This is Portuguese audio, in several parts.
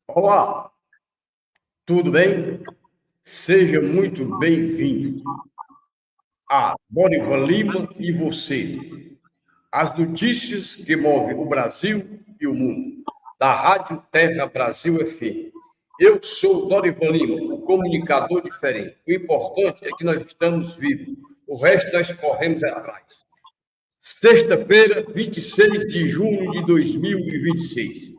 Olá, tudo bem? Seja muito bem-vindo a Dorival Lima e você. As notícias que movem o Brasil e o mundo, da Rádio Terra Brasil FM. Eu sou Dorival Lima, o comunicador diferente. O importante é que nós estamos vivos. O resto nós corremos atrás. Sexta-feira, 26 de junho de 2026.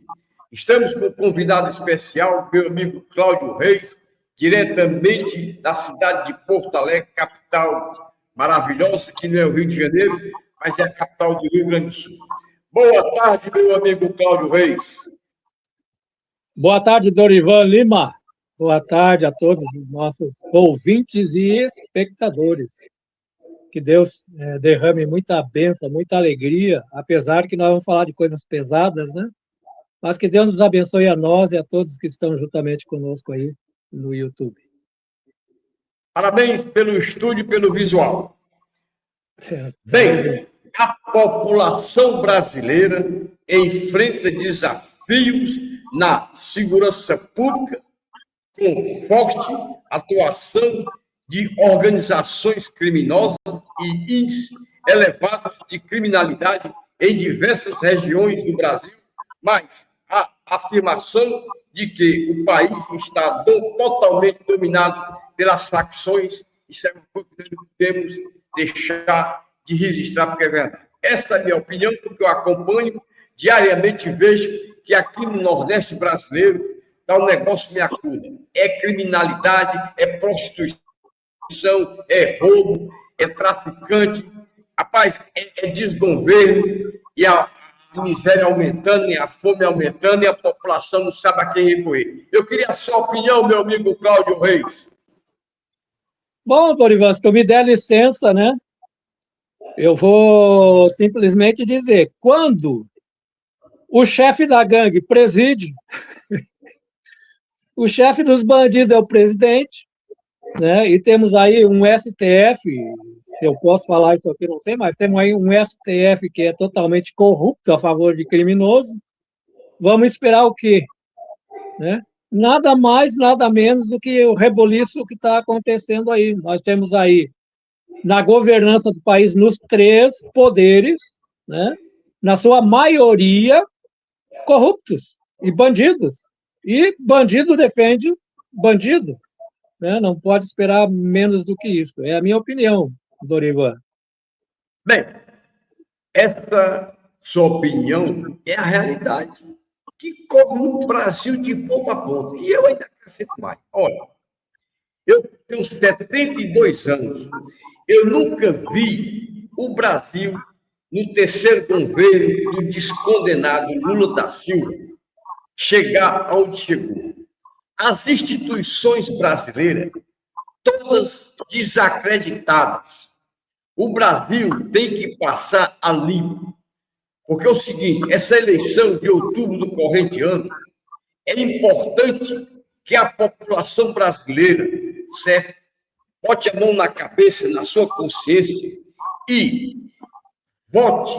Estamos com um convidado especial, meu amigo Cláudio Reis, diretamente da cidade de Porto Alegre, capital maravilhosa, que não é o Rio de Janeiro, mas é a capital do Rio Grande do Sul. Boa tarde, meu amigo Cláudio Reis. Boa tarde, Dorival Lima. Boa tarde a todos os nossos ouvintes e espectadores. Que Deus derrame muita bênção, muita alegria, apesar que nós vamos falar de coisas pesadas, né? Mas que Deus nos abençoe a nós e a todos que estão juntamente conosco aí no YouTube. Parabéns pelo estúdio e pelo visual. Bem, a população brasileira enfrenta desafios na segurança pública com forte atuação de organizações criminosas e índices elevados de criminalidade em diversas regiões do Brasil, mas a afirmação de que o país está totalmente dominado pelas facções, isso é uma coisa que nós não podemos deixar de registrar, porque é verdade. Essa é a minha opinião, porque eu acompanho diariamente, vejo que aqui no Nordeste brasileiro está um negócio me acuda. É criminalidade, é prostituição, é roubo, é traficante. Rapaz, é desgoverno e a miséria aumentando, e a fome aumentando, e a população não sabe a quem recorrer. Eu queria a sua opinião, meu amigo Cláudio Reis. Bom, Dorival, se tu me der licença, né? Eu vou simplesmente dizer, quando o chefe da gangue preside, o chefe dos bandidos é o presidente, né? E temos aí um STF, se eu posso falar isso aqui, não sei, mas temos aí um STF que é totalmente corrupto a favor de criminoso. Vamos esperar o quê? Né? Nada mais, nada menos do que o reboliço que está acontecendo aí. Nós temos aí, na governança do país, nos três poderes, né? Na sua maioria, corruptos e bandidos. E bandido defende bandido. Né? Não pode esperar menos do que isso. É a minha opinião, Dorival. Bem, essa sua opinião é a realidade que corre no Brasil de ponta a ponta. E eu ainda acrescento mais. Olha, eu tenho 72 anos. Eu nunca vi o Brasil, no terceiro governo do descondenado Lula da Silva, chegar onde chegou. As instituições brasileiras, todas desacreditadas. O Brasil tem que passar a limpo. Porque é o seguinte, essa eleição de outubro do corrente ano, é importante que a população brasileira, certo, bote a mão na cabeça, na sua consciência e vote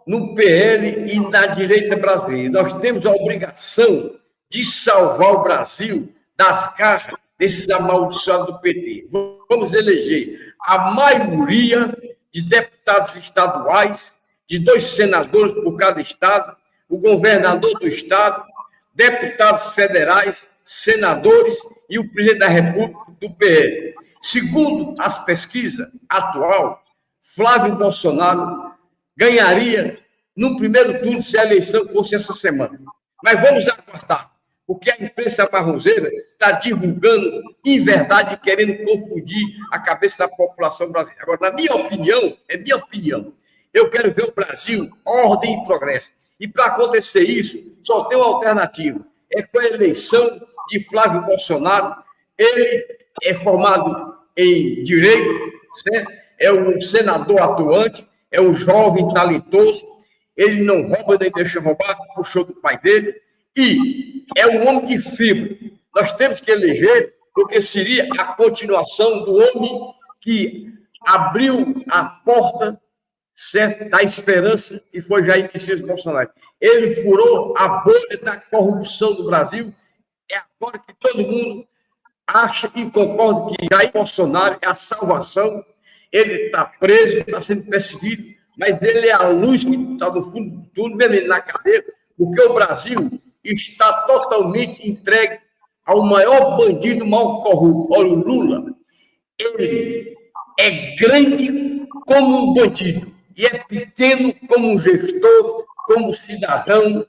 no PL e na direita brasileira. Nós temos a obrigação de salvar o Brasil das garras desses amaldiçoados do PT. Vamos eleger a maioria de deputados estaduais, de 2 senadores por cada estado, o governador do estado, deputados federais, senadores e o presidente da República do PL. Segundo as pesquisas atual, Flávio Bolsonaro ganharia no primeiro turno se a eleição fosse essa semana. Mas vamos aguardar, porque a imprensa marronzeira está divulgando inverdade, querendo confundir a cabeça da população brasileira. Agora, na minha opinião, é minha opinião, eu quero ver o Brasil ordem e progresso. E para acontecer isso, só tem uma alternativa. É com a eleição de Flávio Bolsonaro. Ele é formado em direito, certo? É um senador atuante, é um jovem talentoso, ele não rouba nem deixa roubar, puxou do pai dele, e é um homem de fibra. Nós temos que eleger, porque seria a continuação do homem que abriu a porta, certo, da esperança, que foi Jair Messias Bolsonaro. Ele furou a bolha da corrupção do Brasil É agora que todo mundo acha e concorda que Jair Bolsonaro é a salvação. Ele está preso, está sendo perseguido, mas ele é a luz que está no fundo de tudo, mesmo ele na cadeia, porque o Brasil está totalmente entregue ao maior bandido mal corrupto. Olha, o Lula, ele é grande como um bandido e é pequeno como um gestor, como cidadão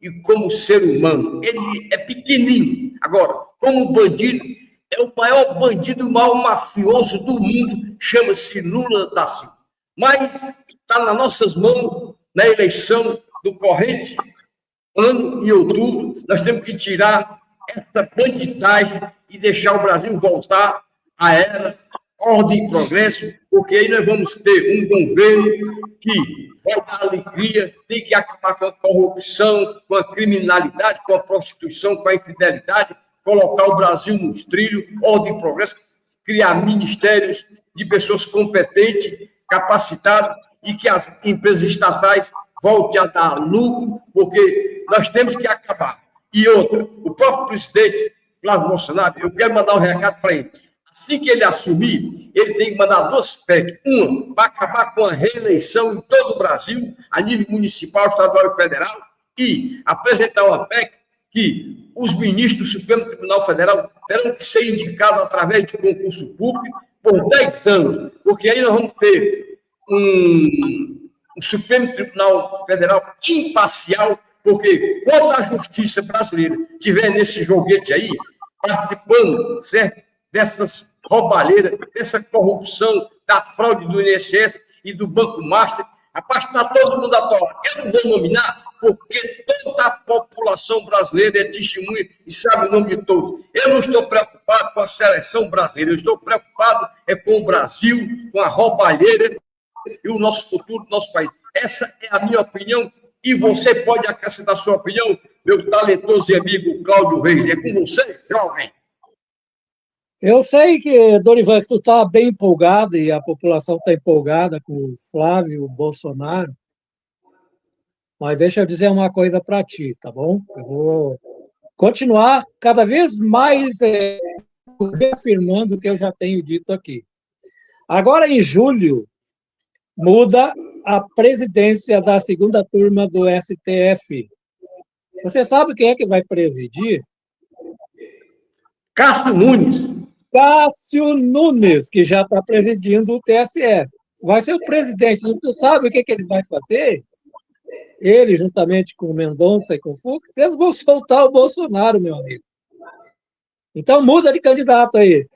e como ser humano. Ele é pequenininho. Agora, como bandido, é o maior bandido mal mafioso do mundo, chama-se Lula da Silva. Mas está nas nossas mãos, na eleição do corrente ano, em outubro, nós temos que tirar essa bandidagem e deixar o Brasil voltar à era ordem e progresso, porque aí nós vamos ter um governo que vai dar alegria, tem que acabar com a corrupção, com a criminalidade, com a prostituição, com a infidelidade, colocar o Brasil nos trilhos, ordem e progresso, criar ministérios de pessoas competentes, capacitadas, e que as empresas estatais voltem a dar lucro, porque nós temos que acabar. E outra, o próprio presidente Flávio Bolsonaro, eu quero mandar um recado para ele. Assim que ele assumir, ele tem que mandar duas PEC. Uma, para acabar com a reeleição em todo o Brasil, a nível municipal, estadual e federal, e apresentar uma PEC que os ministros do Supremo Tribunal Federal terão que ser indicados através de concurso público por 10 anos, porque aí nós vamos ter um Supremo Tribunal Federal imparcial, porque quando a justiça brasileira estiver nesse joguete aí, participando, certo, dessas roubalheiras, dessa corrupção, da fraude do INSS e do Banco Master, rapaz, está todo mundo à toa. Eu não vou nominar, porque toda a população brasileira é testemunha e sabe o nome de todos. Eu não estou preocupado com a seleção brasileira, eu estou preocupado com o Brasil, com a roubalheira e o nosso futuro do nosso país. Essa é a minha opinião e você pode acrescentar sua opinião, meu talentoso e amigo Cláudio Reis. É com você, jovem. Eu sei que, Dorival, que tu está bem empolgado e a população está empolgada com o Flávio Bolsonaro, mas deixa eu dizer uma coisa para ti, tá bom? Eu vou continuar cada vez mais reafirmando o que eu já tenho dito aqui. Agora, em julho, muda a presidência da segunda turma do STF. Você sabe quem é que vai presidir? Cássio Nunes. Cássio Nunes, que já está presidindo o TSE. Vai ser o presidente. Tu sabe o que ele vai fazer? Ele, juntamente com o Mendonça e com o Fux, eles vão soltar o Bolsonaro, meu amigo. Então, muda de candidato aí.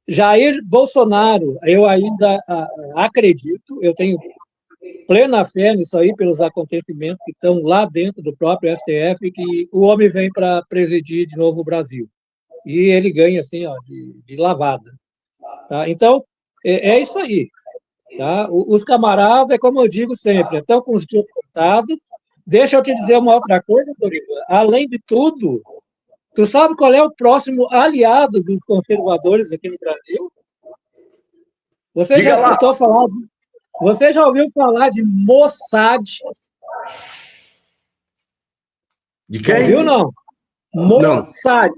Jair Bolsonaro, eu ainda acredito, eu tenho plena fé nisso aí, pelos acontecimentos que estão lá dentro do próprio STF, que o homem vem para presidir de novo o Brasil. E ele ganha, assim, ó, de lavada. Tá? Então, é isso aí. Tá? Os camaradas, como eu digo sempre, estão com os dias contados. Deixa eu te dizer uma outra coisa, Dorival. Além de tudo, tu sabe qual é o próximo aliado dos conservadores aqui no Brasil? Você já escutou falar? Você já ouviu falar de Mossad? De quem? Ouviu, não? Mossad.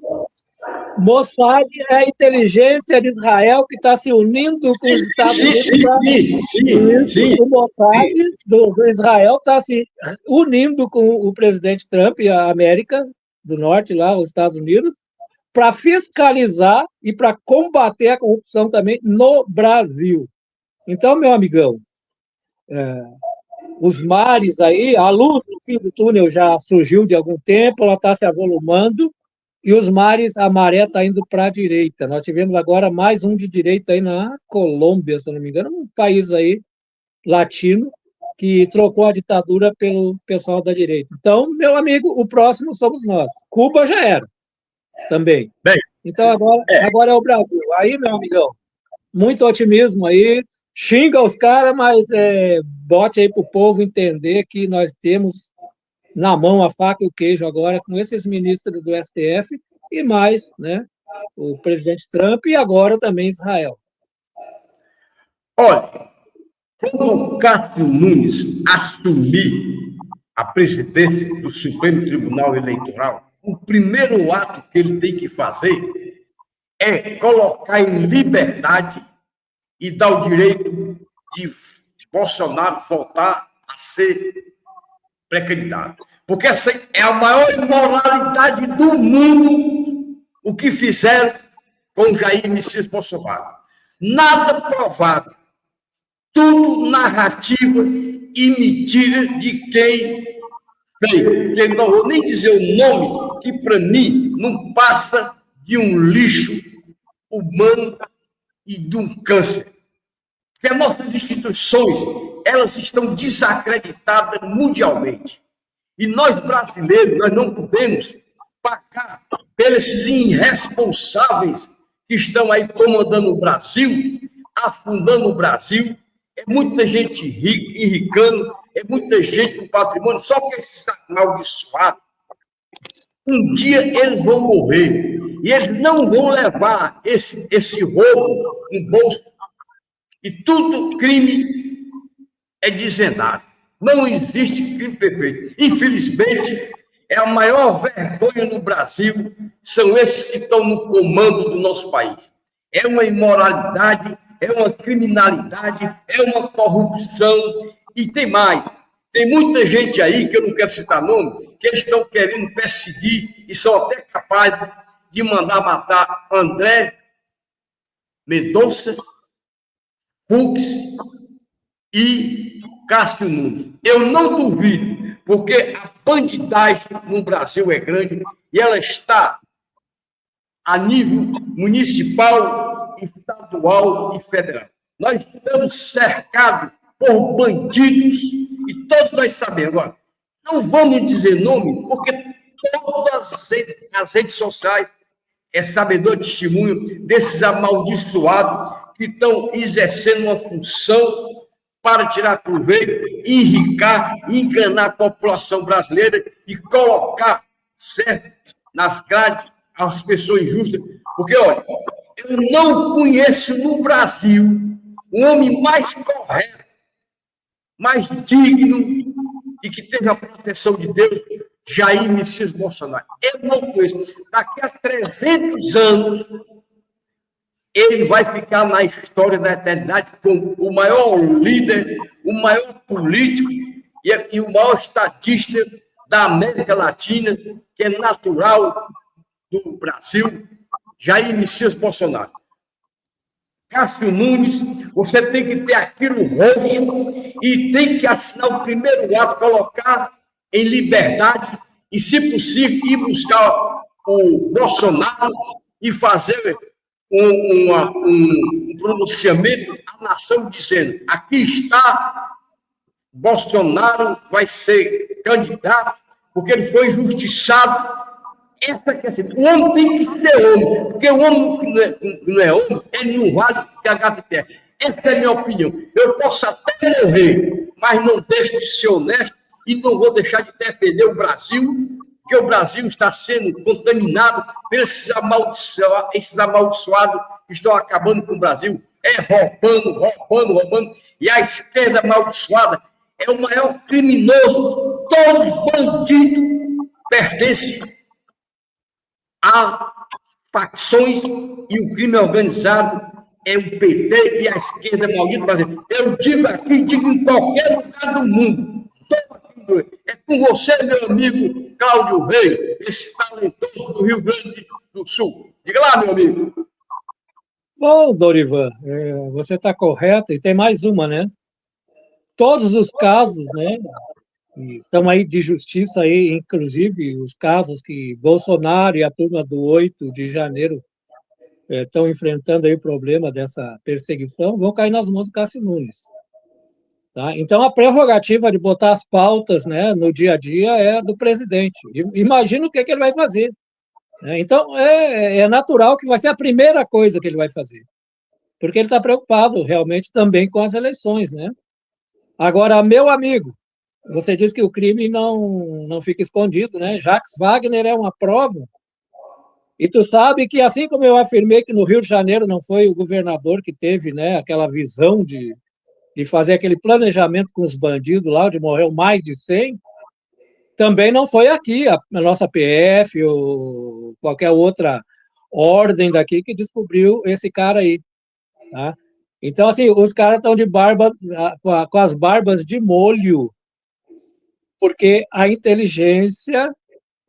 Mossad é a inteligência de Israel que está se unindo com os Estados Unidos. Sim. O Mossad do Israel está se unindo com o presidente Trump e a América do Norte, lá, os Estados Unidos, para fiscalizar e para combater a corrupção também no Brasil. Então, meu amigão, os mares aí, a luz no fim do túnel já surgiu de algum tempo, ela está se avolumando, e os mares, a maré está indo para a direita. Nós tivemos agora mais um de direita aí na Colômbia, se não me engano, um país aí latino, que trocou a ditadura pelo pessoal da direita. Então, meu amigo, o próximo somos nós. Cuba já era, também. Bem, então, agora é o Brasil. Aí, meu amigão, muito otimismo aí, xinga os caras, mas bote aí para o povo entender que nós temos na mão a faca e o queijo agora com esses ministros do STF e mais, né, o presidente Trump e agora também Israel. Olha, quando o Cássio Nunes assumir a presidência do Supremo Tribunal Eleitoral, o primeiro ato que ele tem que fazer é colocar em liberdade e dar o direito de Bolsonaro voltar a ser pré-candidato. Porque essa é a maior imoralidade do mundo, o que fizeram com Jair Messias Bolsonaro. Nada provado, tudo narrativa e mentira de quem fez. Que não vou nem dizer o nome, que para mim não passa de um lixo humano e de um câncer. Porque as nossas instituições, elas estão desacreditadas mundialmente. E nós, brasileiros, nós não podemos pagar pelos irresponsáveis que estão aí comandando o Brasil, afundando o Brasil. É muita gente rica, enricando, é muita gente com patrimônio, só que esses amaldiçoados, um dia eles vão morrer. E eles não vão levar esse roubo no bolso. E tudo crime é desvendado. Não existe crime perfeito. Infelizmente, é a maior vergonha no Brasil, são esses que estão no comando do nosso país. É uma imoralidade, é uma criminalidade, é uma corrupção, e tem mais. Tem muita gente aí, que eu não quero citar nome, que eles estão querendo perseguir e são até capazes de mandar matar André Mendonça, Fux e Cássio Nunes. Eu não duvido, porque a bandidagem no Brasil é grande e ela está a nível municipal, estadual e federal. Nós estamos cercados por bandidos e todos nós sabemos. Agora, não vamos dizer nome, porque todas as redes sociais é sabedor de testemunho desses amaldiçoados que estão exercendo uma função para tirar proveito, enricar, enganar a população brasileira e colocar certo nas grades as pessoas injustas. Porque, olha, eu não conheço no Brasil o homem mais correto, mais digno e que teve a proteção de Deus, Jair Messias Bolsonaro. Eu não conheço. Daqui a 300 anos, ele vai ficar na história da eternidade como o maior líder, o maior político e o maior estadista da América Latina, que é natural do Brasil, Jair Messias Bolsonaro. Cássio Nunes, você tem que ter aquilo roxo e tem que assinar o primeiro ato, colocar em liberdade e, se possível, ir buscar o Bolsonaro e fazer um pronunciamento à nação dizendo: aqui está, Bolsonaro vai ser candidato porque ele foi injustiçado. Essa quer dizer, o homem tem que ser homem, porque o homem que não é homem, ele não vale que a gata terra. Essa é a minha opinião. Eu posso até morrer, mas não deixo de ser honesto e não vou deixar de defender o Brasil, porque o Brasil está sendo contaminado por esses amaldiçoados que estão acabando com o Brasil, roubando. E a esquerda amaldiçoada é o maior criminoso. Todo bandido pertence a facções e o crime organizado é o PT e a esquerda maldita brasileira. Eu digo aqui, digo em qualquer lugar do mundo. É com você, meu amigo Cláudio Reis, esse talentoso do Rio Grande do Sul. Diga lá, meu amigo. Bom, Dorivan, você está correto, e tem mais uma, né? Todos os casos, né? Estão aí de justiça, aí, inclusive os casos que Bolsonaro e a turma do 8 de janeiro estão enfrentando aí o problema dessa perseguição, vão cair nas mãos do Cássio Nunes. Tá? Então, a prerrogativa de botar as pautas, né, no dia a dia é do presidente. Imagina o que ele vai fazer. Né? Então, é natural que vai ser a primeira coisa que ele vai fazer, porque ele está preocupado realmente também com as eleições. Né? Agora, meu amigo, você diz que o crime não fica escondido, né? Jacques Wagner é uma prova. E tu sabe que, assim como eu afirmei que no Rio de Janeiro não foi o governador que teve, né, aquela visão de fazer aquele planejamento com os bandidos lá, onde morreu mais de 100, também não foi aqui, a nossa PF ou qualquer outra ordem daqui que descobriu esse cara aí, tá? Então, assim, os caras estão de barba, com as barbas de molho, porque a inteligência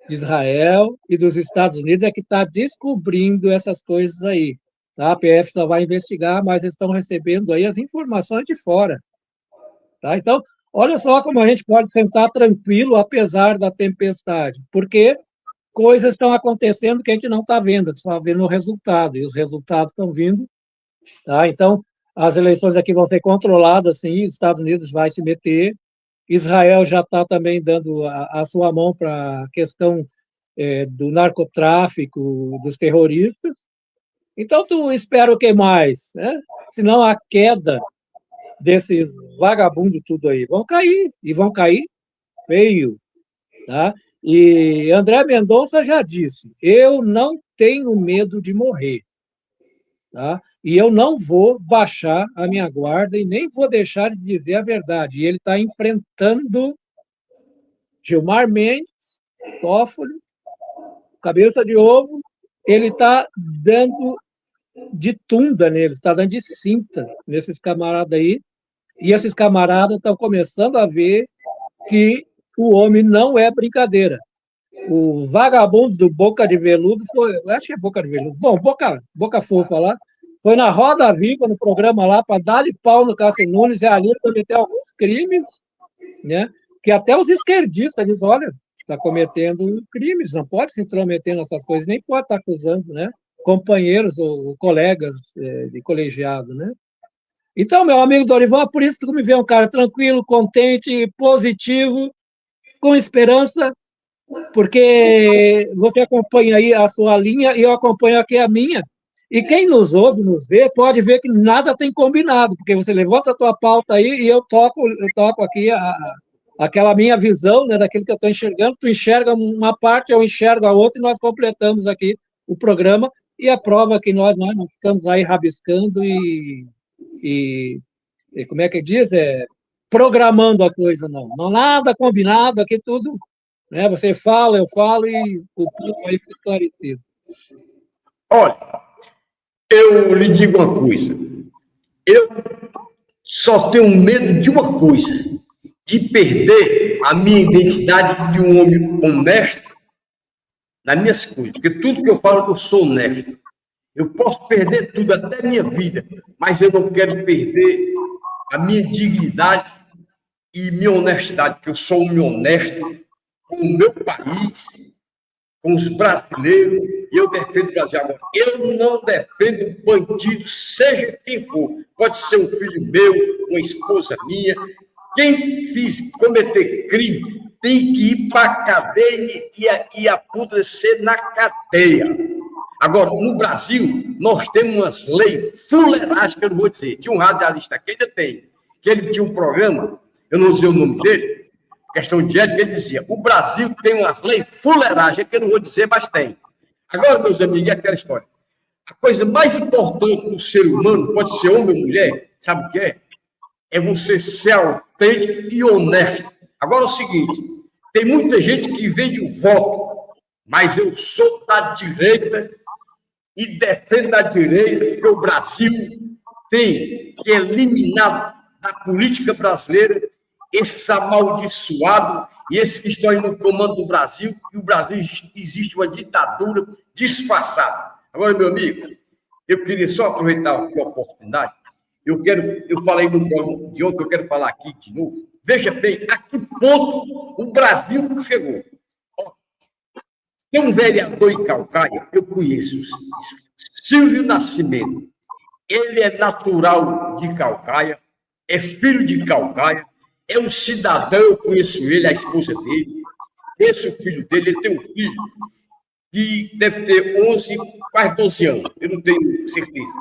de Israel e dos Estados Unidos é que está descobrindo essas coisas aí. Tá? A PF só vai investigar, mas eles estão recebendo aí as informações de fora. Tá? Então, olha só como a gente pode sentar tranquilo apesar da tempestade, porque coisas estão acontecendo que a gente não está vendo, só vendo o resultado, e os resultados estão vindo. Tá? Então, as eleições aqui vão ser controladas, sim, os Estados Unidos vai se meter, Israel já está também dando a sua mão para a questão do narcotráfico, dos terroristas. Então, tu espera o que mais? Né? Senão a queda desses vagabundos tudo aí. Vão cair, e vão cair feio. Tá? E André Mendonça já disse, eu não tenho medo de morrer. Tá? E eu não vou baixar a minha guarda e nem vou deixar de dizer a verdade. E ele está enfrentando Gilmar Mendes, Toffoli, cabeça de ovo, ele está dando de tunda neles, está dando de cinta nesses camaradas aí, e esses camaradas estão começando a ver que o homem não é brincadeira. O vagabundo do Boca de Veludo foi, eu acho que é Boca de Veludo, bom, Boca Fofa lá, foi na Roda Viva, no programa lá, para dar-lhe pau no Cássio Nunes e ali cometer alguns crimes, né? Que até os esquerdistas dizem, olha, está cometendo crimes, não pode se intrometer nessas coisas, nem pode estar acusando, né? Companheiros ou colegas de colegiado, né? Então, meu amigo Dorival, por isso que tu me vê um cara tranquilo, contente, positivo, com esperança, porque você acompanha aí a sua linha e eu acompanho aqui a minha. E quem nos ouve, nos vê, pode ver que nada tem combinado, porque você levanta a tua pauta aí e eu toco aqui aquela minha visão, né, daquilo que eu estou enxergando. Tu enxerga uma parte, eu enxergo a outra e nós completamos aqui o programa. E a prova que nós não ficamos aí rabiscando e como é que diz? Programando a coisa, não. Não nada combinado, aqui tudo, né? Você fala, eu falo e o ponto aí fica esclarecido. Olha, eu lhe digo uma coisa. Eu só tenho medo de uma coisa, de perder a minha identidade de um homem honesto nas minhas coisas. Porque tudo que eu falo, eu sou honesto. Eu posso perder tudo, até minha vida, mas eu não quero perder a minha dignidade e minha honestidade, porque eu sou um homem honesto com o meu país, com os brasileiros, e eu defendo o Brasil agora. Eu não defendo bandido, seja quem for. Pode ser um filho meu, uma esposa minha. Quem cometer crime tem que ir para a cadeia e apodrecer na cadeia. Agora, no Brasil, nós temos umas leis fuleirais que eu não vou dizer. Tinha um radialista que ainda tem, que ele tinha um programa, eu não vou dizer o nome dele, questão de ética, ele dizia, o Brasil tem umas leis fuleirais, que eu não vou dizer, mas tem. Agora, meus amigos, é aquela história. A coisa mais importante do ser humano, pode ser homem ou mulher, sabe o que é? É você ser autêntico e honesto. Agora, é o seguinte, tem muita gente que vende o voto, mas eu sou da direita e defendo a direita, porque o Brasil tem que eliminar da política brasileira esses amaldiçoados e esses que estão aí no comando do Brasil, e o Brasil existe uma ditadura disfarçada. Agora, meu amigo, eu queria só aproveitar a oportunidade. Eu falei no programa de ontem, eu quero falar aqui de novo. Veja bem a que ponto o Brasil chegou. Tem um vereador em Calcaia, eu conheço, Silvio Nascimento. Ele é natural de Calcaia, é filho de Calcaia, é um cidadão, eu conheço ele, a esposa dele, conheço o filho dele, ele tem um filho que deve ter 11, quase 12 anos, eu não tenho certeza.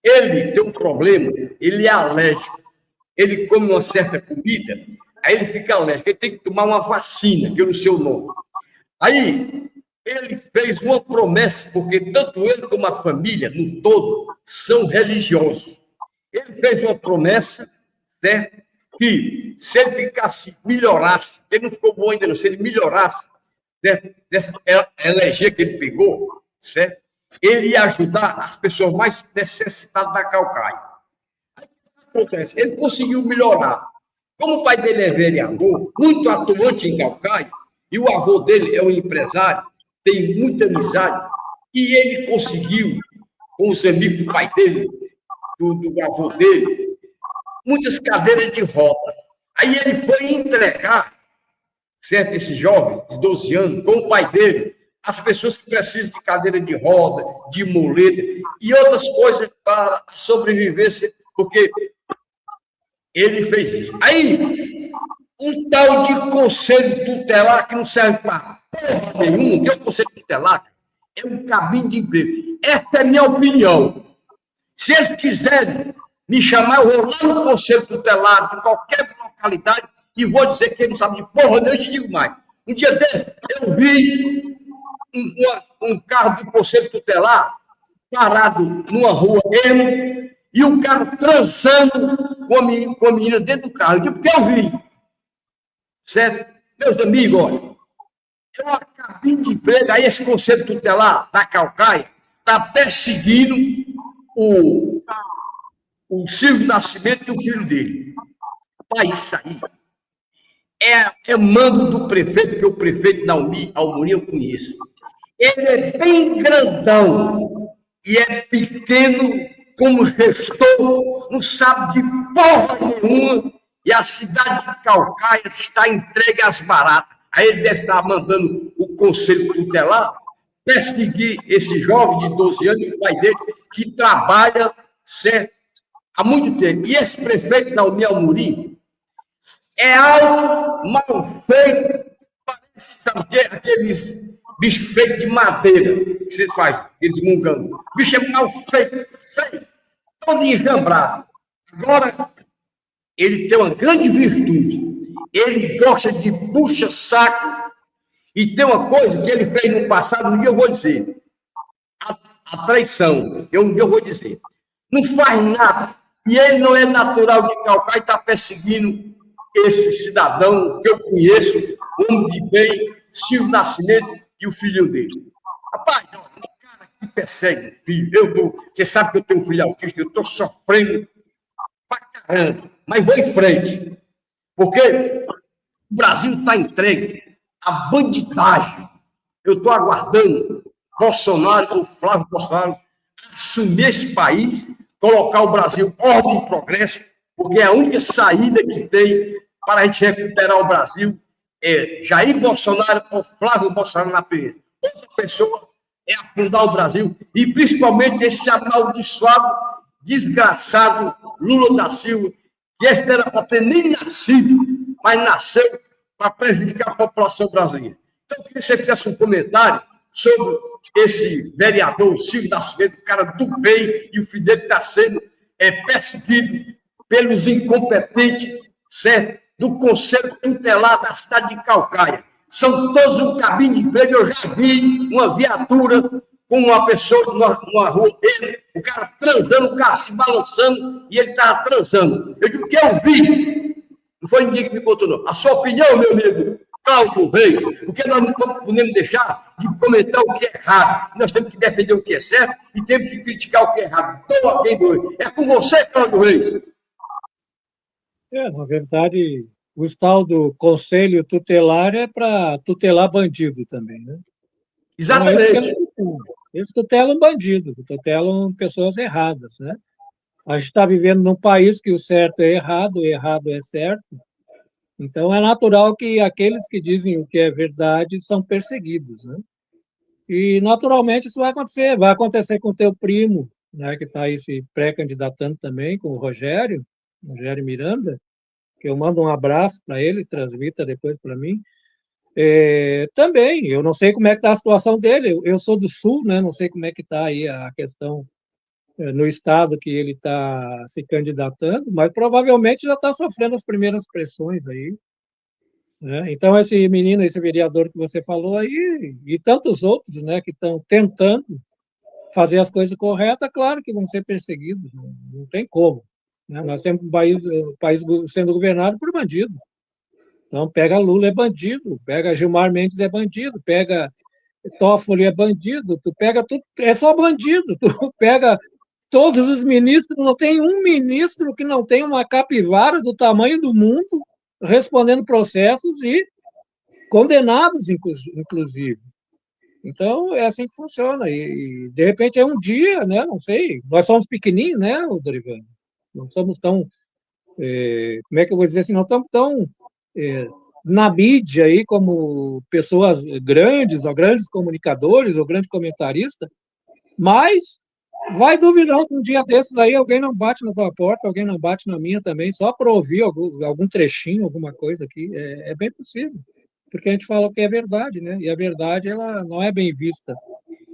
Ele tem um problema, ele é alérgico, ele come uma certa comida, aí ele fica alérgico, ele tem que tomar uma vacina, que eu não sei o nome. Aí, ele fez uma promessa, porque tanto ele como a família, no todo, são religiosos. Ele fez uma promessa, certo? que se ele melhorasse, ele não ficou bom ainda não, se ele melhorasse dessa elegia que ele pegou, certo? Ele ia ajudar as pessoas mais necessitadas da Caucaia. Aí, o que acontece? Ele conseguiu melhorar. Como o pai dele é vereador, muito atuante em Caucaia, e o avô dele é um empresário, tem muita amizade, e ele conseguiu, com os amigos do pai dele, do avô dele, muitas cadeiras de roda. Aí ele foi entregar, certo, esse jovem de 12 anos, com o pai dele, as pessoas que precisam de cadeira de roda, de muleta e outras coisas para a sobrevivência, porque ele fez isso. Aí, um tal de conselho tutelar que não serve para porra nenhuma, que é o conselho tutelar, é um cabinho de emprego. Essa é a minha opinião. Se eles quiserem me chamar, eu vou lá no conselho tutelar de qualquer localidade e vou dizer que ele não sabe de porra nenhuma, eu te digo mais. Um dia desse, eu vi um carro do conselho tutelar parado numa rua mesmo, e o cara transando com a menina dentro do carro. Eu digo, porque eu vi. Certo? Meus amigos, olha, é uma cabine de emprego, aí esse conselho tutelar da Caucaia está perseguindo o Silvio Nascimento e o filho dele. Pai, isso aí é mando do prefeito, que o prefeito Naumi Almorim eu conheço. Ele é bem grandão e é pequeno como gestor, não sabe de porra nenhuma, e a cidade de Caucaia está entregue às baratas. Aí ele deve estar mandando o conselho tutelar perseguir esse jovem de 12 anos, e o pai dele, que trabalha, certo, há muito tempo. E esse prefeito Naumi Almorim é algo mal feito, parece, sabe o quê? Aqueles bichos feitos de madeira que você faz, aqueles mungangos. O bicho é mal feito, feio, todo enjambrado. Agora, ele tem uma grande virtude. Ele gosta de puxa-saco, e tem uma coisa que ele fez no passado, um dia eu vou dizer, a traição, um dia eu vou dizer, não faz nada, e ele não é natural de Caucaia e está perseguindo esse cidadão que eu conheço, homem de bem, Silvio Nascimento e o filho dele. Rapaz, o cara que persegue o filho, você sabe que eu tenho um filho autista, eu estou sofrendo pra caramba, mas vou em frente, porque o Brasil está entregue à bandidagem. Eu estou aguardando Bolsonaro, ou Flávio Bolsonaro, assumir esse país, colocar o Brasil ordem e progresso, porque é a única saída que tem para a gente recuperar o Brasil é Jair Bolsonaro ou Flávio Bolsonaro na presença. Outra pessoa é afundar o Brasil, e principalmente esse amaldiçoado, desgraçado Lula da Silva, que esse não era para ter nem nascido, mas nasceu para prejudicar a população brasileira. Então, eu queria que você fizesse um comentário sobre esse vereador Silvio Nascimento, o cara do bem, e o filho dele está sendo perseguido pelos incompetentes, certo? Do Conselho Tutelar da cidade de Caucaia. São todos um cabine de emprego. Eu já vi uma viatura com uma pessoa numa rua dele, o cara transando, o cara se balançando, e ele estava transando. Eu digo que eu vi. Não foi ninguém que me contou, não. A sua opinião, meu amigo Cláudio Reis, porque nós não podemos deixar de comentar o que é errado. Nós temos que defender o que é certo e temos que criticar o que é errado. Doa quem doer. É com você, Cláudio Reis. Na verdade, o tal do conselho tutelar é para tutelar bandido também, né? Exatamente. Então, eles tutelam bandido, tutelam pessoas erradas, né? A gente está vivendo num país que o certo é errado, o errado é certo. Então, é natural que aqueles que dizem o que é verdade são perseguidos, né? E, naturalmente, isso vai acontecer com o teu primo, né, que está aí se pré-candidatando também, com o Rogério Miranda, que eu mando um abraço para ele, transmita depois para mim. Também, eu não sei como é que está a situação dele, eu sou do Sul, né, não sei como é que está aí a questão no estado que ele está se candidatando, mas provavelmente já está sofrendo as primeiras pressões aí, né? Então, esse menino, esse vereador que você falou aí, e tantos outros, né, que estão tentando fazer as coisas corretas, claro que vão ser perseguidos, não tem como. né? Nós temos um país sendo governado por bandidos. Então, pega Lula é bandido, pega Gilmar Mendes é bandido, pega Toffoli é bandido, tu pega tudo, é só bandido, tu pega todos os ministros, não tem um ministro que não tem uma capivara do tamanho do mundo respondendo processos e condenados, inclusive. Então, é assim que funciona. E de repente, é um dia, né? Não sei. Nós somos pequenininhos, né, Dorival? Não somos tão. Como é que eu vou dizer assim? Não estamos tão na mídia aí como pessoas grandes, ou grandes comunicadores, ou grandes comentaristas, mas vai duvidar que um dia desses aí alguém não bate na sua porta, alguém não bate na minha também, só para ouvir algum trechinho, alguma coisa aqui. É bem possível. Porque a gente fala que é verdade, né? E a verdade ela não é bem vista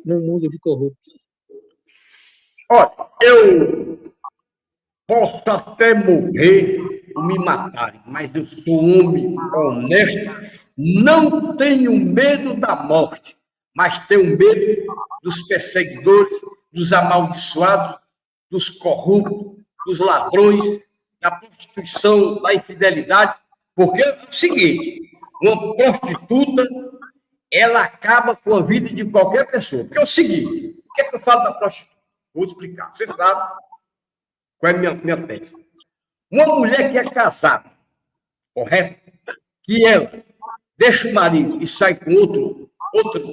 num mundo de corruptos. Olha, eu posso até morrer ou me matarem, mas eu sou um homem honesto, não tenho medo da morte, mas tenho medo dos perseguidores, dos amaldiçoados, dos corruptos, dos ladrões, da prostituição, da infidelidade, porque é o seguinte, uma prostituta, ela acaba com a vida de qualquer pessoa. Porque é o seguinte, o que é que eu falo da prostituta? Vou explicar. Você sabe qual é a minha tese. Uma mulher que é casada, correto? Que ela deixa o marido e sai com outro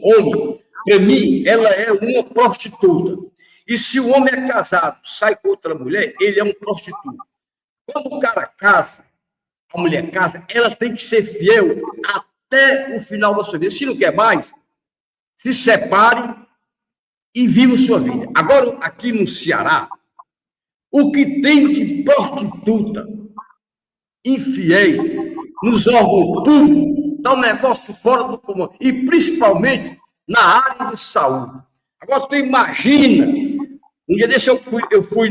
homem, para mim, ela é uma prostituta. E se o homem é casado, sai com outra mulher, ele é um prostituto. Quando o cara casa, a mulher casa, ela tem que ser fiel até o final da sua vida. Se não quer mais, se separe e viva sua vida. Agora, aqui no Ceará, o que tem de prostituta, infiéis, nos órgãos públicos, está um negócio fora do comum. E principalmente na área de saúde. Agora, tu imagina, um dia desse eu fui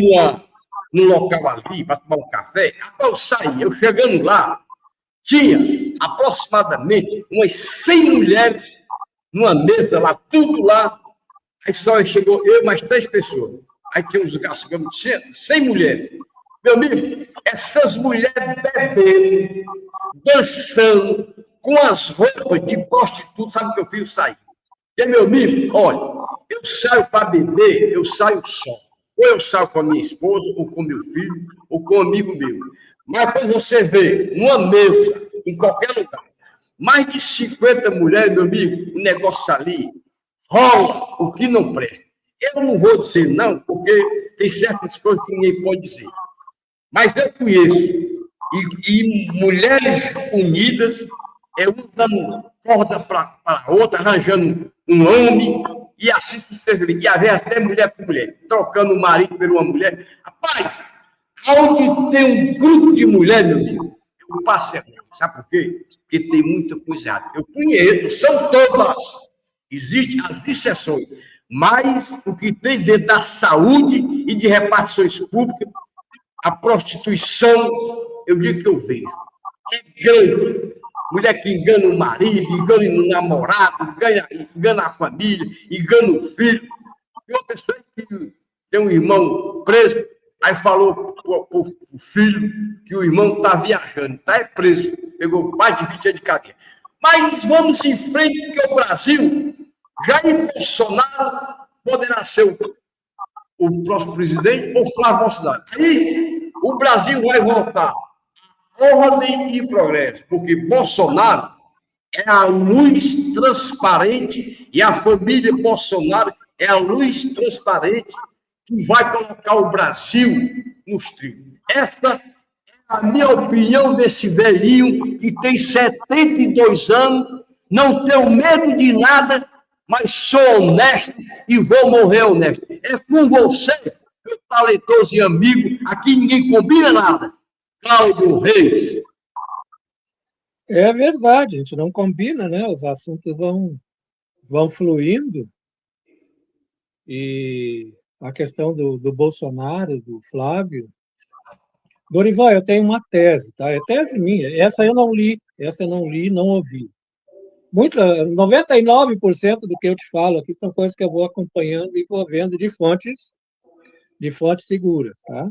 num local ali para tomar um café, até eu saí, eu chegando lá, tinha aproximadamente umas 100 mulheres numa mesa lá, tudo lá. Aí só chegou eu e mais 3 pessoas. Aí tinha uns gastos, 100 mulheres. Meu amigo, essas mulheres bebendo, dançando, com as roupas de prostituta, sabe o que eu fiz? Eu saí. E, meu amigo, olha, eu saio para beber, eu saio só. Ou eu saio com a minha esposa, ou com meu filho, ou com um amigo meu. Mas quando você vê uma mesa, em qualquer lugar, mais de 50 mulheres, meu amigo, o negócio ali rola o que não presta. Eu não vou dizer não, porque tem certas coisas que ninguém pode dizer. Mas eu conheço. E mulheres unidas, uma dando corda para a outra, arranjando um homem, e assim sucessivamente. E havia até mulher com mulher, trocando o marido por uma mulher. Rapaz, onde tem um grupo de mulher, meu amigo, eu passo errado. Sabe por quê? Porque tem muita coisa errada. Eu conheço, são todas. Existem as exceções. Mas o que tem dentro da saúde e de repartições públicas, a prostituição, eu digo que eu vejo. É grande. Mulher que engana o marido, engana o namorado, engana a família, engana o filho. Tem uma pessoa que tem um irmão preso, aí falou para o filho que o irmão está viajando, está preso, pegou mais de 20 anos de cadeia. Mas vamos em frente, porque o Brasil, Jair Bolsonaro poderá ser o próximo presidente ou Flávio Bolsonaro. Aí o Brasil vai voltar ordem e progresso, porque Bolsonaro é a luz transparente e a família Bolsonaro é a luz transparente que vai colocar o Brasil nos trilhos. Essa é a minha opinião desse velhinho que tem 72 anos, não tenho medo de nada, mas sou honesto e vou morrer honesto. É com você, meu talentoso e amigo, aqui ninguém combina nada. Cláudio Reis. É verdade, a gente não combina, né? Os assuntos vão fluindo. E a questão do Bolsonaro, do Flávio. Dorival, eu tenho uma tese, tá? É tese minha. Essa eu não li, não ouvi. 99% do que eu te falo aqui são coisas que eu vou acompanhando e vou vendo de fontes seguras, tá?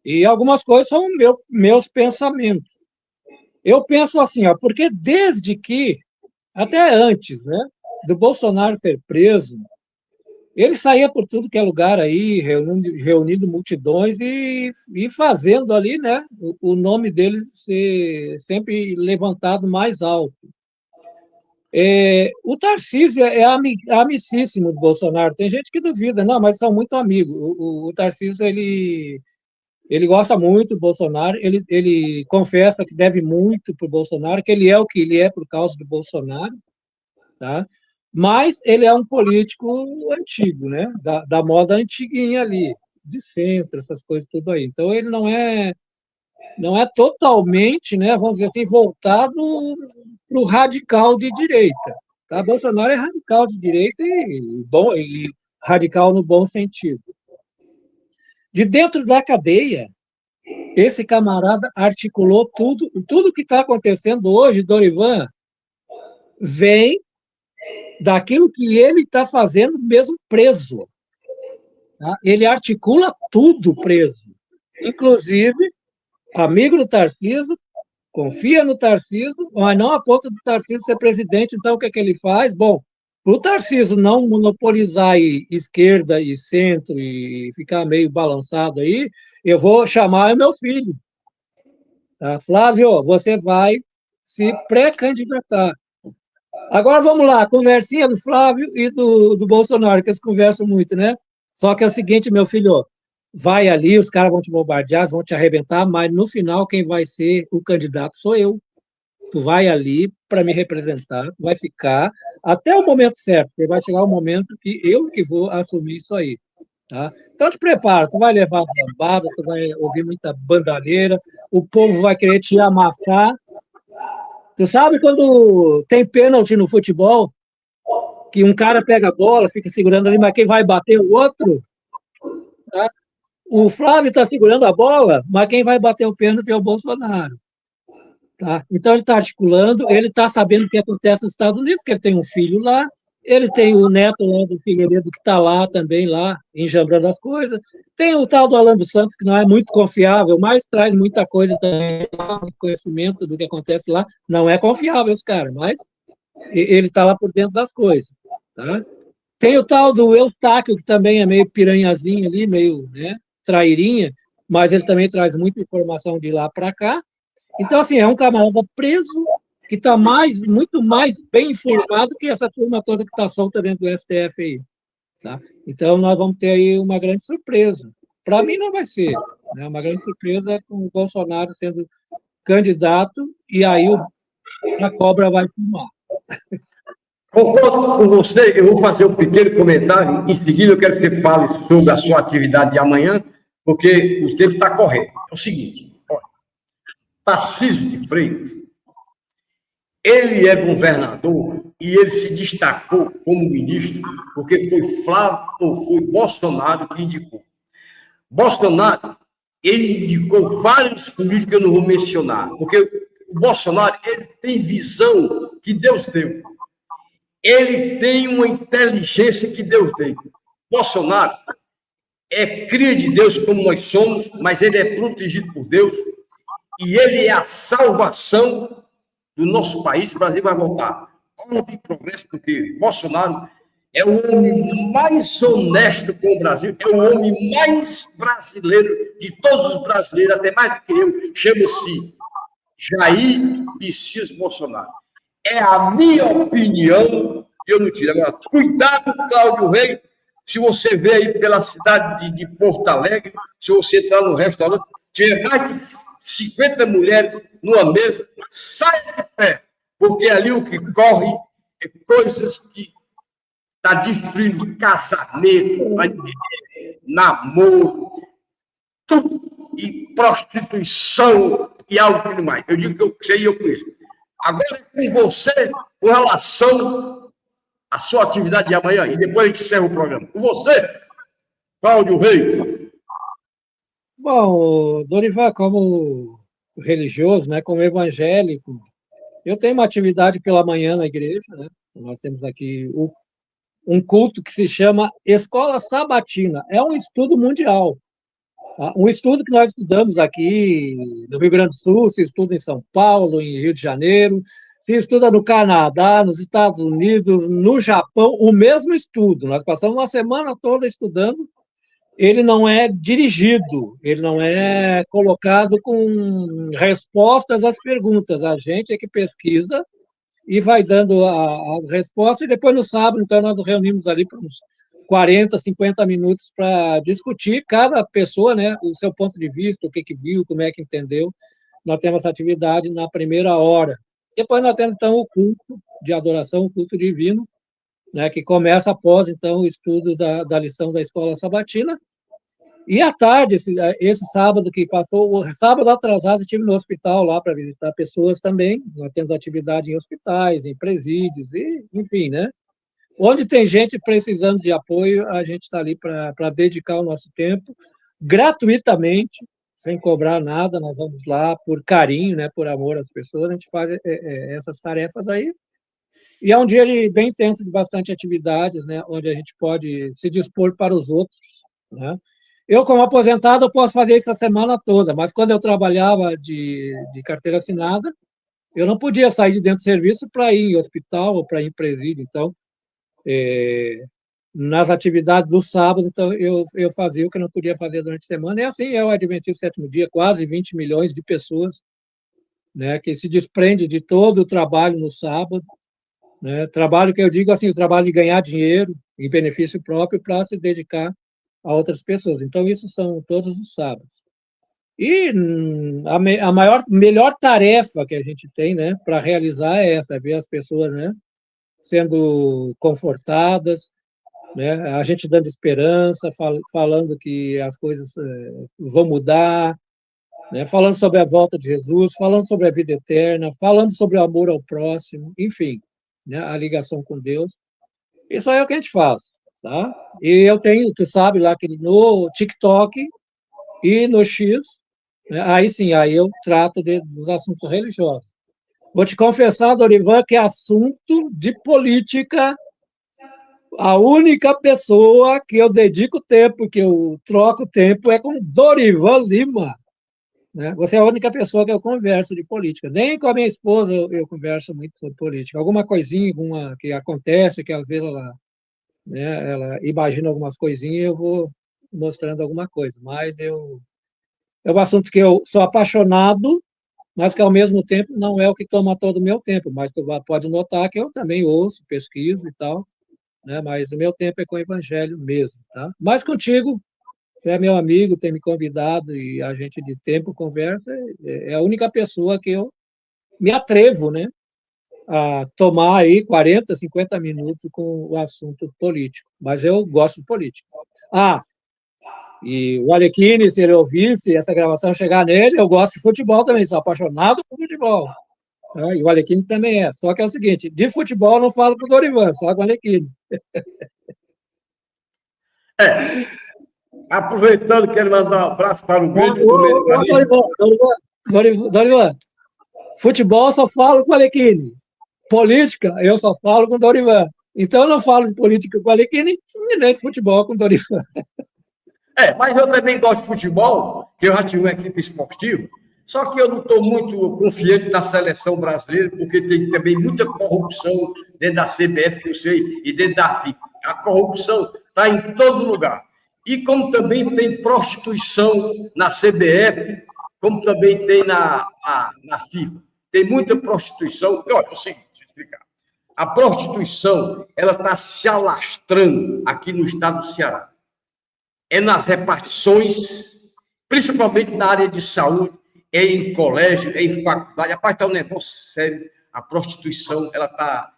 E algumas coisas são meus pensamentos. Eu penso assim, ó, porque desde que, até antes, né, do Bolsonaro ser preso, ele saía por tudo que é lugar aí, reunindo multidões e fazendo ali, né, o nome dele ser sempre levantado mais alto. O Tarcísio é amicíssimo do Bolsonaro. Tem gente que duvida, não, mas são muito amigos. O Tarcísio, ele gosta muito do Bolsonaro, ele confessa que deve muito para o Bolsonaro, que ele é o que ele é por causa do Bolsonaro, tá? Mas ele é um político antigo, né? Da moda antiguinha ali, de centro, essas coisas tudo aí. Então ele não é totalmente, né, vamos dizer assim, voltado para o radical de direita. Tá? Bolsonaro é radical de direita e radical no bom sentido. De dentro da cadeia, esse camarada articulou tudo que está acontecendo hoje, Dorivan, vem daquilo que ele está fazendo mesmo preso. Tá? Ele articula tudo preso. Inclusive, amigo do Tarcísio, confia no Tarcísio, mas não a ponto do Tarcísio ser presidente, então o que é que ele faz? Bom, para o Tarcísio não monopolizar esquerda e centro e ficar meio balançado aí, eu vou chamar o meu filho. Tá? Flávio, você vai se pré-candidatar. Agora vamos lá, conversinha do Flávio e do Bolsonaro, que eles conversam muito, né? Só que é o seguinte, meu filho, vai ali, os caras vão te bombardear, vão te arrebentar, mas no final quem vai ser o candidato sou eu. Tu vai ali para me representar, tu vai ficar até o momento certo, porque vai chegar o momento que eu que vou assumir isso aí. Tá? Então te prepara, tu vai levar as lambadas, tu vai ouvir muita bandalheira, o povo vai querer te amassar. Tu sabe quando tem pênalti no futebol, que um cara pega a bola, fica segurando ali, mas quem vai bater o outro? Tá? O Flávio está segurando a bola, mas quem vai bater o pênalti é o Bolsonaro. Tá? Então, ele está articulando, ele está sabendo o que acontece nos Estados Unidos, porque ele tem um filho lá, ele tem o neto lá do Figueiredo, que está lá também, lá, enjambrando as coisas. Tem o tal do Alan dos Santos, que não é muito confiável, mas traz muita coisa também, muito conhecimento do que acontece lá. Não é confiável esse cara, mas ele está lá por dentro das coisas. Tá? Tem o tal do Eustáquio, que também é meio piranhazinho ali, meio, né, trairinha, mas ele também traz muita informação de lá para cá. Então, assim, é um camarada preso que está muito mais bem informado que essa turma toda que está solta dentro do STF aí. Tá? Então, nós vamos ter aí uma grande surpresa. Para mim, não vai ser. Né? Uma grande surpresa com o Bolsonaro sendo candidato e aí a cobra vai fumar. Concordo com você, eu vou fazer um pequeno comentário, em seguida eu quero que você fale sobre a sua atividade de amanhã, porque o tempo está correndo. É o seguinte, olha, Tarcísio de Freitas, ele é governador e ele se destacou como ministro porque foi Flávio ou foi Bolsonaro que indicou. Bolsonaro, ele indicou vários políticos que eu não vou mencionar, porque o Bolsonaro, ele tem visão que Deus deu. Ele tem uma inteligência que Deus deu. Bolsonaro é cria de Deus como nós somos, mas ele é protegido por Deus e ele é a salvação do nosso país. O Brasil vai voltar ordem e progresso, porque Bolsonaro é o homem mais honesto com o Brasil, é o homem mais brasileiro de todos os brasileiros, até mais do que eu, chama-se Jair Messias Bolsonaro. É a minha opinião, que eu não tiro. Agora, cuidado, Cláudio Rei, se você vê aí pela cidade de Porto Alegre, se você entrar no restaurante, tiver mais de 50 mulheres numa mesa, sai de pé, porque ali o que corre é coisas que está destruindo casamento, namoro, tudo, e prostituição e algo que mais. Eu digo que eu sei e eu conheço. Agora é com você, com relação à sua atividade de amanhã, e depois a gente encerra o programa. Com você, Cláudio Reis. Bom, Dorival, como religioso, né, como evangélico, eu tenho uma atividade pela manhã na igreja, né? Nós temos aqui um culto que se chama Escola Sabatina. É um estudo mundial. Um estudo que nós estudamos aqui no Rio Grande do Sul, se estuda em São Paulo, em Rio de Janeiro, se estuda no Canadá, nos Estados Unidos, no Japão, o mesmo estudo. Nós passamos uma semana toda estudando. Ele não é dirigido, ele não é colocado com respostas às perguntas. A gente é que pesquisa e vai dando as respostas, e depois no sábado, então, nós nos reunimos ali por uns 40, 50 minutos para discutir cada pessoa, né, o seu ponto de vista, o que viu, como é que entendeu. Nós temos essa atividade na primeira hora. Depois nós temos, então, o culto de adoração, o culto divino, né, que começa após, então, o estudo da lição da escola sabatina. E à tarde, esse sábado que passou, o sábado atrasado, estive no hospital lá para visitar pessoas também. Nós temos atividade em hospitais, em presídios, e, enfim, né? Onde tem gente precisando de apoio, a gente está ali para dedicar o nosso tempo gratuitamente, sem cobrar nada. Nós vamos lá por carinho, né, por amor às pessoas, a gente faz essas tarefas aí. E é um dia bem intenso, de bastante atividades, né, onde a gente pode se dispor para os outros, né? Eu, como aposentado, eu posso fazer isso a semana toda, mas quando eu trabalhava de carteira assinada, eu não podia sair de dentro do serviço para ir em hospital ou para ir em presídio. Então, nas atividades do sábado, então, eu fazia o que eu não podia fazer durante a semana. E assim é o Adventismo Sétimo Dia, quase 20 milhões de pessoas, né, que se desprende de todo o trabalho no sábado, né, trabalho que eu digo assim, o trabalho de ganhar dinheiro em benefício próprio para se dedicar a outras pessoas. Então, isso são todos os sábados. E a melhor tarefa que a gente tem, né, para realizar é essa, é ver as pessoas, né, sendo confortadas, né, a gente dando esperança, falando que as coisas vão mudar, né, falando sobre a volta de Jesus, falando sobre a vida eterna, falando sobre o amor ao próximo, enfim, né, a ligação com Deus. Isso é o que a gente faz. Tá? E eu tenho, tu sabe, lá que no TikTok e no X, né, aí sim, aí eu trato dos assuntos religiosos. Vou te confessar, Dorivan, que assunto de política, a única pessoa que eu dedico tempo, que eu troco tempo, é com Dorivan Lima. Né? Você é a única pessoa que eu converso de política. Nem com a minha esposa eu converso muito sobre política. Alguma coisinha, alguma que acontece, que às vezes ela imagina algumas coisinhas e eu vou mostrando alguma coisa. Mas é um assunto que eu sou apaixonado, mas que, ao mesmo tempo, não é o que toma todo o meu tempo. Mas tu pode notar que eu também ouço, pesquiso e tal, né? Mas o meu tempo é com o evangelho mesmo. Tá? Mas contigo, tu é meu amigo, tem me convidado e a gente de tempo conversa, é a única pessoa que eu me atrevo, né, a tomar aí 40, 50 minutos com o assunto político. Mas eu gosto de política. E o Alequine, se ele ouvisse essa gravação chegar nele, eu gosto de futebol também, sou apaixonado por futebol. Tá? E o Alequine também é. Só que é o seguinte, de futebol eu não falo com o Dorivan, só com o Alequine. Aproveitando, quero mandar um abraço para o grande comentarista. Dorivan, futebol eu só falo com o Alequine. Política, eu só falo com o Dorivan. Então, eu não falo de política com o Alequine e nem de futebol com o Dorivan. Mas eu também gosto de futebol, que eu já tive uma equipe esportiva, só que eu não estou muito confiante na seleção brasileira, porque tem também muita corrupção dentro da CBF, que eu sei, e dentro da FIFA. A corrupção está em todo lugar. E como também tem prostituição na CBF, como também tem na FIFA. Tem muita prostituição. Olha, é o seguinte, deixa eu explicar. A prostituição, ela está se alastrando aqui no estado do Ceará. É nas repartições, principalmente na área de saúde, é em colégio, é em faculdade. Rapaz, está um negócio sério. A prostituição, ela tá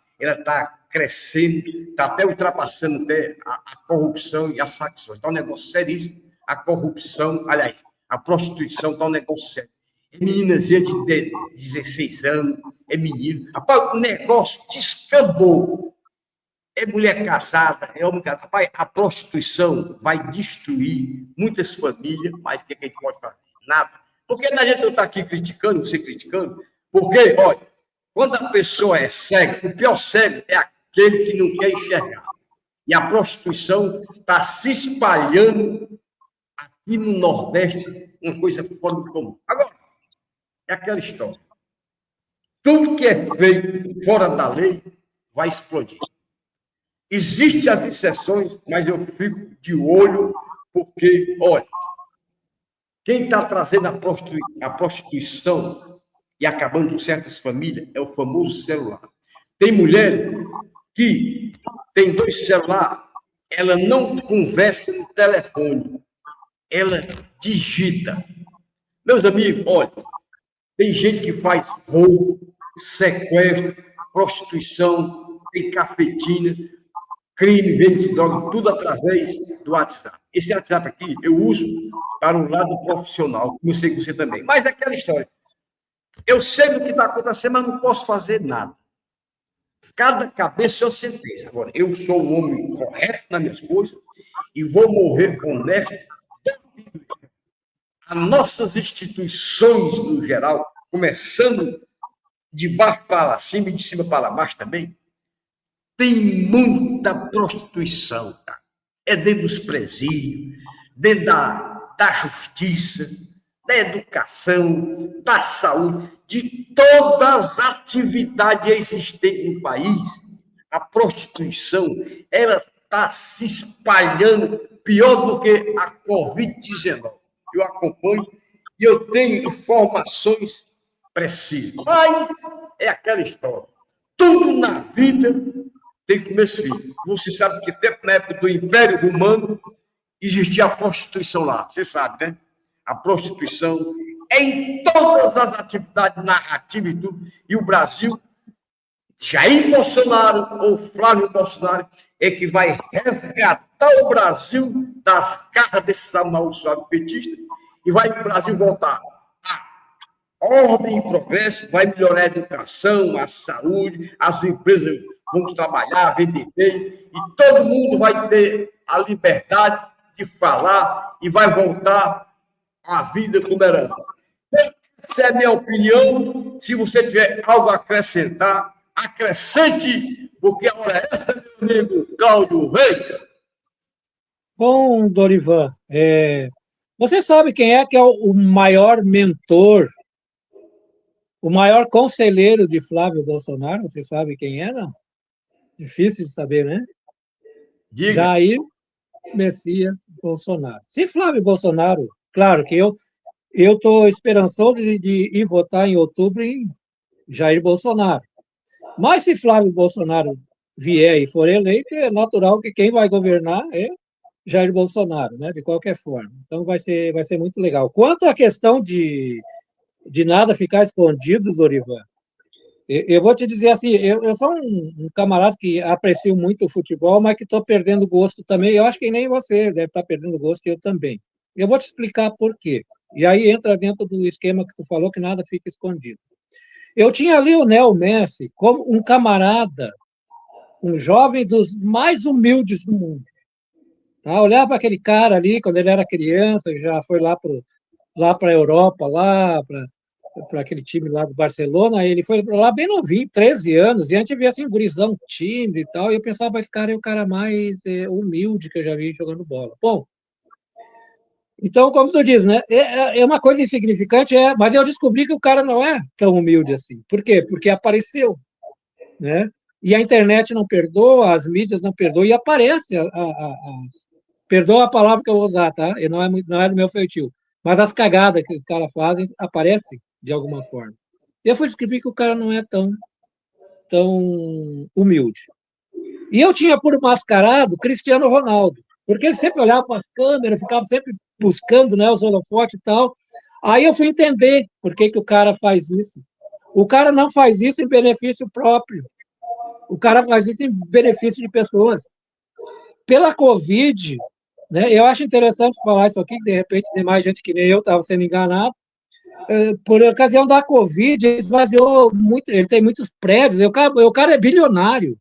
crescendo, está até ultrapassando até a corrupção e as facções. Está um negócio seríssimo. A corrupção, aliás, a prostituição está um negócio sério. É meninazinha de 16 anos, é menino. Rapaz, o negócio descambou. É mulher casada, é homem casado. Rapaz, a prostituição vai destruir muitas famílias, mas o que a gente pode fazer? Nada. Porque a gente não está aqui criticando, você criticando, porque, olha, quando a pessoa é cega, o pior cego é aquele que não quer enxergar. E a prostituição está se espalhando a e no Nordeste, uma coisa fora do comum. Agora, é aquela história. Tudo que é feito fora da lei vai explodir. Existem as exceções, mas eu fico de olho, porque, olha, quem está trazendo a prostituição e acabando com certas famílias é o famoso celular. Tem mulheres que têm 2 celulares, ela não conversa no telefone, ela digita. Meus amigos, olha, tem gente que faz roubo, sequestro, prostituição, tem cafetina, crime, venda de droga, tudo através do WhatsApp. Esse WhatsApp aqui eu uso para um lado profissional, como eu sei que você também. Mas é aquela história. Eu sei do que está acontecendo, mas não posso fazer nada. Cada cabeça é uma sentença. Agora, eu sou um homem correto nas minhas coisas e vou morrer honesto. As nossas instituições, no geral, começando de baixo para cima e de cima para baixo também, tem muita prostituição, tá? É dentro dos presídios, dentro da justiça, da educação, da saúde, de todas as atividades existentes no país. A prostituição, ela está se espalhando pior do que a Covid-19. Eu acompanho e eu tenho informações precisas. Mas é aquela história. Tudo na vida tem começo e fim. Você sabe que até na época do Império Romano existia a prostituição lá. Você sabe, né? A prostituição é em todas as atividades narrativas e tudo. E o Brasil, Jair Bolsonaro ou Flávio Bolsonaro, é que vai resgatar o Brasil das garras desses amaldiçoados petistas e vai o Brasil voltar a ordem e progresso, vai melhorar a educação, a saúde, as empresas vão trabalhar, vender bem, e todo mundo vai ter a liberdade de falar e vai voltar à vida como era antes. Essa é a minha opinião. Se você tiver algo a acrescentar, acrescente, porque a hora é essa, meu amigo Cláudio Reis. Bom, Dorivan, você sabe quem é que é o maior mentor, o maior conselheiro de Flávio Bolsonaro? Você sabe quem é, não? Difícil de saber, né? Diga. Jair Messias Bolsonaro. Se Flávio Bolsonaro, claro que eu estou esperançoso de ir votar em outubro em Jair Bolsonaro. Mas se Flávio Bolsonaro vier e for eleito, é natural que quem vai governar é Jair Bolsonaro, né? De qualquer forma. Então vai ser muito legal. Quanto à questão de nada ficar escondido, Dorivan, eu vou te dizer assim, eu sou um camarada que aprecio muito o futebol, mas que estou perdendo gosto também. Eu acho que nem você deve estar perdendo gosto, eu também. Eu vou te explicar por quê. E aí entra dentro do esquema que tu falou, que nada fica escondido. Eu tinha Lionel Messi como um camarada, um jovem dos mais humildes do mundo. Tá? Olhar para aquele cara ali, quando ele era criança, já foi lá para a Europa, lá para aquele time lá do Barcelona, ele foi lá bem novinho, 13 anos, e a gente via assim, um gurizão tímido e tal, e eu pensava, esse cara é o cara mais humilde que eu já vi jogando bola. Bom, então, como tu diz, né, é uma coisa insignificante, mas eu descobri que o cara não é tão humilde assim. Por quê? Porque apareceu, né? E a internet não perdoa, as mídias não perdoam, e aparece, perdoa a palavra que eu vou usar, tá? E não é do meu feitio, mas as cagadas que os caras fazem aparecem de alguma forma. E eu fui descobrir que o cara não é tão humilde. E eu tinha por mascarado Cristiano Ronaldo, porque ele sempre olhava para as câmeras, ficava sempre buscando, né, os holofotes e tal. Aí eu fui entender por que o cara faz isso. O cara não faz isso em benefício próprio. O cara faz isso em benefício de pessoas. Pela Covid, né, eu acho interessante falar isso aqui, que de repente tem mais gente que nem eu estava sendo enganado. Por ocasião da Covid, ele esvaziou muito, ele tem muitos prédios, o cara é bilionário.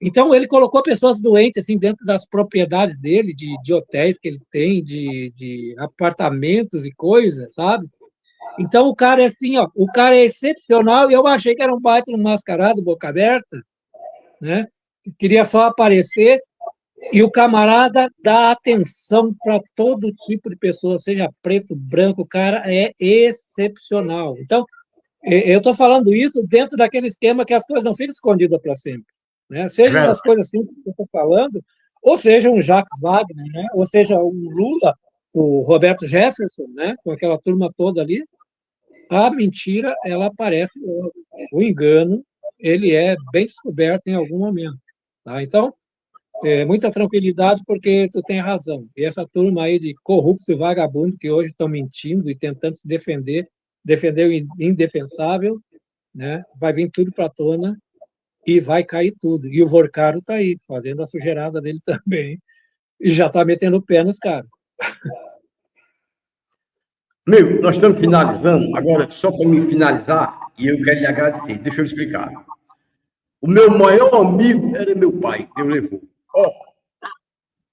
Então, ele colocou pessoas doentes assim, dentro das propriedades dele, de hotéis que ele tem, de apartamentos e coisas, sabe? Então, o cara é assim, ó, o cara é excepcional, e eu achei que era um baita mascarado, boca aberta, né? Queria só aparecer, E o camarada dá atenção para todo tipo de pessoa, seja preto, branco, o cara é excepcional. Então, eu estou falando isso dentro daquele esquema que as coisas não ficam escondidas para sempre. Né? É Seja verdade. essas coisas simples que eu estou falando, ou seja um Jacques Wagner, né? Ou seja um Lula, o Roberto Jefferson, né? Com aquela turma toda ali, a mentira ela aparece logo. O engano ele é bem descoberto em algum momento. Tá? Então, muita tranquilidade, porque tu tem razão. E essa turma aí de corrupto e vagabundo que hoje estão mentindo e tentando se defender o indefensável, né? Vai vir tudo para a tona e vai cair tudo. E o Vorcaro está aí, fazendo a sujeirada dele também, e já está metendo o pé nos caras. Meu, nós estamos finalizando. Agora, só para me finalizar, e eu quero lhe agradecer, deixa eu explicar. O meu maior amigo era meu pai, eu levou. Ó,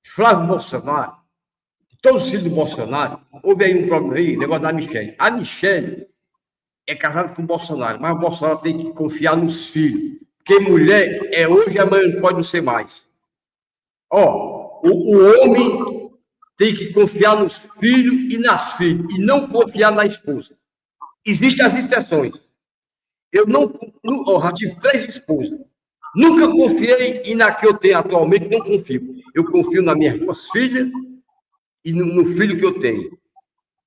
Flávio Bolsonaro, todos os filhos do Bolsonaro, houve aí um problema aí, negócio da Michelle. A Michelle é casada com o Bolsonaro, mas o Bolsonaro tem que confiar nos filhos. Porque mulher é hoje e amanhã não pode não ser mais. Ó, o homem tem que confiar nos filhos e nas filhas, e não confiar na esposa. Existem as exceções. Eu já tive 3 esposas. Nunca confiei e na que eu tenho atualmente não confio. Eu confio nas minhas 2 filhas e no filho que eu tenho.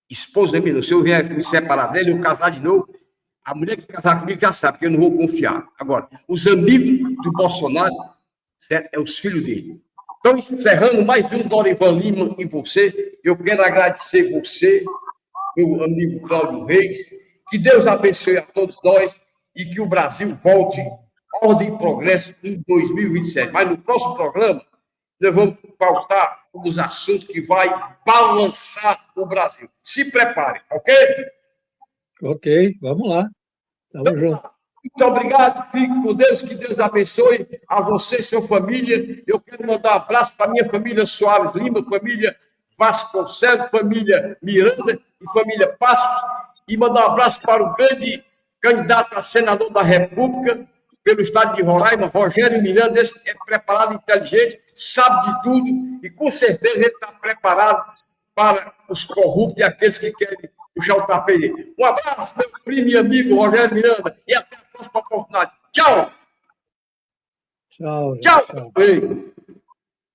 Esposa minha, se eu vier me separar dele, eu casar de novo, a mulher que casar comigo já sabe que eu não vou confiar. Agora, os amigos do Bolsonaro, certo? É os filhos dele. Então, encerrando mais um Dorival Lima e você, eu quero agradecer você, meu amigo Cláudio Reis, que Deus abençoe a todos nós e que o Brasil volte ordem e progresso em 2027. Mas no próximo programa, nós vamos pautar os assuntos que vai balançar o Brasil. Se prepare, ok? Ok, vamos lá. Tamo junto. Muito obrigado, fique com Deus, que Deus abençoe a você e sua família. Eu quero mandar um abraço para minha família Soares Lima, família Vasconcelos, família Miranda e família Passos, e mandar um abraço para o grande candidato a senador da República pelo estado de Roraima, Rogério Miranda. Esse é preparado, inteligente, sabe de tudo e com certeza ele está preparado para os corruptos e aqueles que querem puxar o tapete. Um abraço, meu primo e amigo Rogério Miranda, e até a próxima oportunidade. Tchau! Tchau, gente. Tchau! Tchau. Ei.